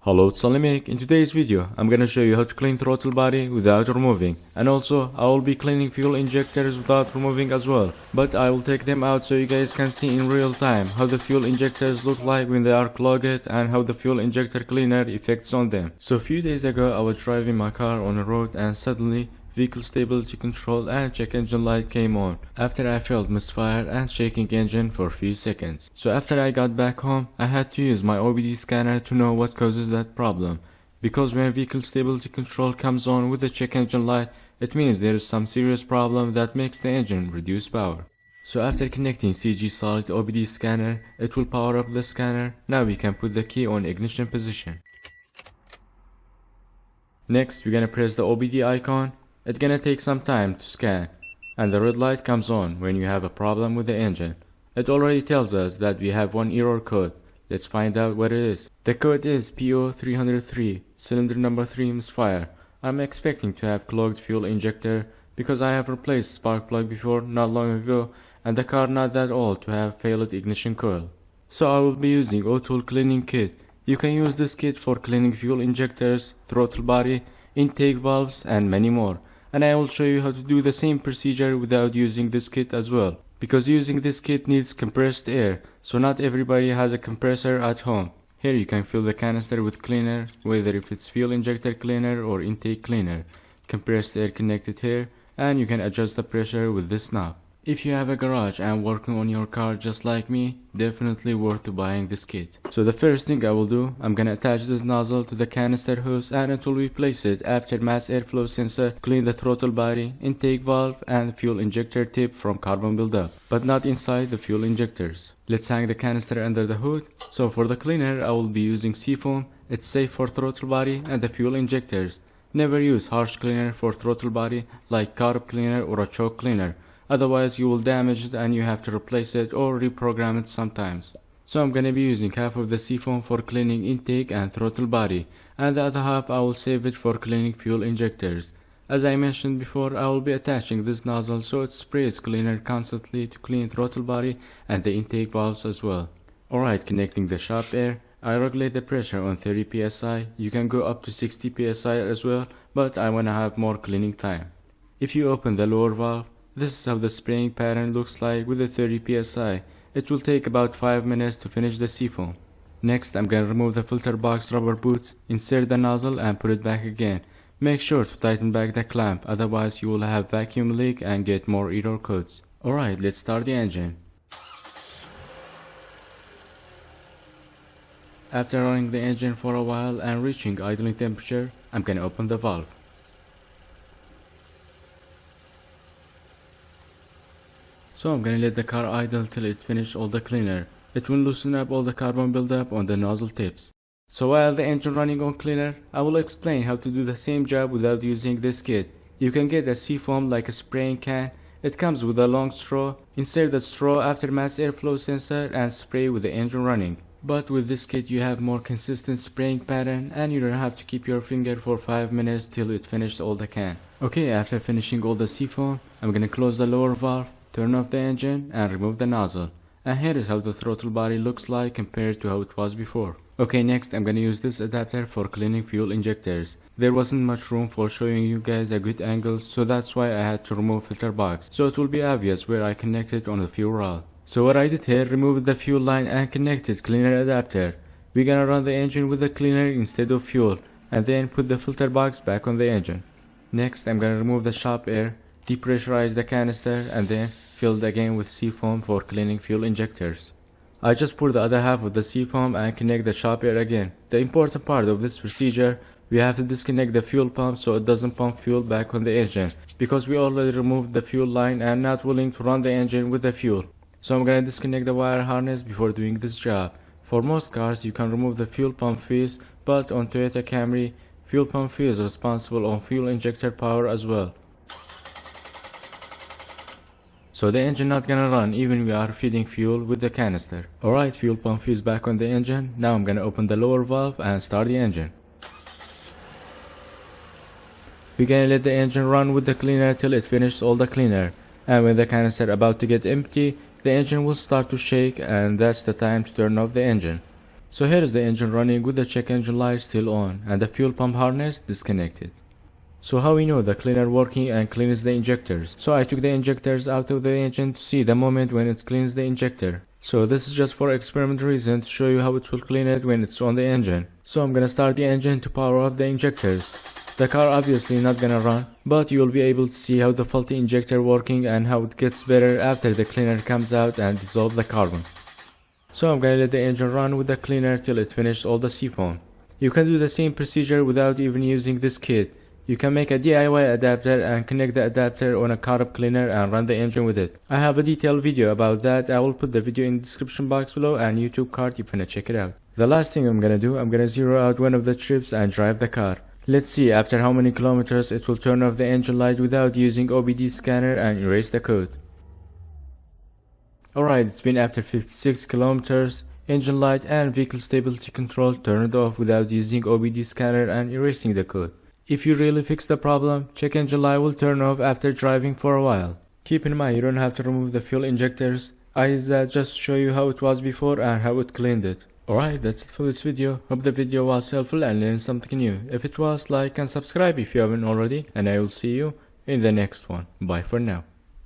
Hello, it's Salimik. In today's video, I'm gonna show you how to clean throttle body without removing, and also I will be cleaning fuel injectors without removing as well, but I will take them out so you guys can see in real time how the fuel injectors look like when they are clogged and how the fuel injector cleaner affects on them. So a few days ago I was driving my car on the road and suddenly vehicle stability control and check engine light came on. After I felt misfire and shaking engine for a few seconds. So after I got back home, I had to use my OBD scanner to know what causes that problem. Because when vehicle stability control comes on with the check engine light, it means there is some serious problem that makes the engine reduce power. So after connecting CG Solid OBD scanner, it will power up the scanner. Now we can put the key on ignition position. Next, we're gonna press the OBD icon. It's gonna take some time to scan, and the red light comes on when you have a problem with the engine. It already tells us that we have one error code. Let's find out what it is. The code is PO303, cylinder number 3 misfire. I'm expecting to have clogged fuel injector because I have replaced spark plug before not long ago, and the car not that old to have failed ignition coil. So I will be using AUTOOL Cleaning Kit. You can use this kit for cleaning fuel injectors, throttle body, intake valves, and many more. And I will show you how to do the same procedure without using this kit as well, because using this kit needs compressed air, so not everybody has a compressor at home. Here you can fill the canister with cleaner, whether if it's fuel injector cleaner or intake cleaner. Compressed air connected here, and you can adjust the pressure with this knob. If you have a garage and working on your car just like me, definitely worth to buying this kit. So the first thing I will do, I'm gonna attach this nozzle to the canister hose and it will replace it after mass airflow sensor, clean the throttle body, intake valve and fuel injector tip from carbon buildup, but not inside the fuel injectors. Let's hang the canister under the hood. So for the cleaner, I will be using seafoam. It's safe for throttle body and the fuel injectors. Never use harsh cleaner for throttle body like carb cleaner or a choke cleaner. Otherwise you will damage it and you have to replace it or reprogram it sometimes. So I'm gonna be using half of the seafoam for cleaning intake and throttle body, and the other half I will save it for cleaning fuel injectors. As I mentioned before, I will be attaching this nozzle so it sprays cleaner constantly to clean throttle body and the intake valves as well. Alright, connecting the shop air. I regulate the pressure on 30 psi. You can go up to 60 psi as well, but I wanna have more cleaning time. If you open the lower valve, this is how the spraying pattern looks like with the 30 psi. It will take about 5 minutes to finish the seafoam. Next, I'm gonna remove the filter box rubber boots, insert the nozzle and put it back again. Make sure to tighten back the clamp, otherwise you will have vacuum leak and get more error codes. Alright, let's start the engine. After running the engine for a while and reaching idling temperature, I'm gonna open the valve. So I'm gonna let the car idle till it finishes all the cleaner. It will loosen up all the carbon buildup on the nozzle tips. So while the engine running on cleaner, I will explain how to do the same job without using this kit. You can get a seafoam like a spraying can. It comes with a long straw. Insert the straw after mass airflow sensor and spray with the engine running. But with this kit you have more consistent spraying pattern and you don't have to keep your finger for 5 minutes till it finishes all the can. Okay, after finishing all the seafoam, I'm gonna close the lower valve, turn off the engine and remove the nozzle. And here is how the throttle body looks like compared to how it was before. Okay, next I'm gonna use this adapter for cleaning fuel injectors. There wasn't much room for showing you guys a good angle, so that's why I had to remove filter box, so it will be obvious where I connected on the fuel rod. So what I did here, removed the fuel line and connected cleaner adapter. We're gonna run the engine with the cleaner instead of fuel, and then put the filter box back on the engine. Next I'm gonna remove the shop air, depressurize the canister and then filled again with seafoam for cleaning fuel injectors. I just pour the other half of the seafoam and connect the shop air again. The important part of this procedure, we have to disconnect the fuel pump so it doesn't pump fuel back on the engine, because we already removed the fuel line and not willing to run the engine with the fuel. So I'm gonna disconnect the wire harness before doing this job. For most cars you can remove the fuel pump fuse, but on Toyota Camry, fuel pump fuse is responsible on fuel injector power as well. So the engine not gonna run even we are feeding fuel with the canister. Alright, fuel pump fuse back on the engine. Now I'm gonna open the lower valve and start the engine. We're gonna let the engine run with the cleaner till it finishes all the cleaner. And when the canister about to get empty, the engine will start to shake and that's the time to turn off the engine. So here is the engine running with the check engine light still on and the fuel pump harness disconnected. So how we know the cleaner working and cleans the injectors? So I took the injectors out of the engine to see the moment when it cleans the injector. So this is just for experiment reason to show you how it will clean it when it's on the engine. So I'm gonna start the engine to power up the injectors. The car obviously not gonna run, but you will be able to see how the faulty injector working and how it gets better after the cleaner comes out and dissolve the carbon. So I'm gonna let the engine run with the cleaner till it finishes all the siphon. You can do the same procedure without even using this kit. You can make a DIY adapter and connect the adapter on a carb cleaner and run the engine with it. I have a detailed video about that. I will put the video in the description box below and YouTube card if you wanna check it out. The last thing I'm gonna do, I'm gonna zero out one of the trips and drive the car. Let's see after how many kilometers it will turn off the engine light without using OBD scanner and erase the code. Alright, it's been after 56 kilometers. Engine light and vehicle stability control turned off without using OBD scanner and erasing the code. If you really fix the problem, check engine light will turn off after driving for a while. Keep in mind you don't have to remove the fuel injectors. I did that just to show you how it was before and how it cleaned it. Alright, that's it for this video. Hope the video was helpful and learned something new. If it was, like and subscribe if you haven't already, and I will see you in the next one. Bye for now.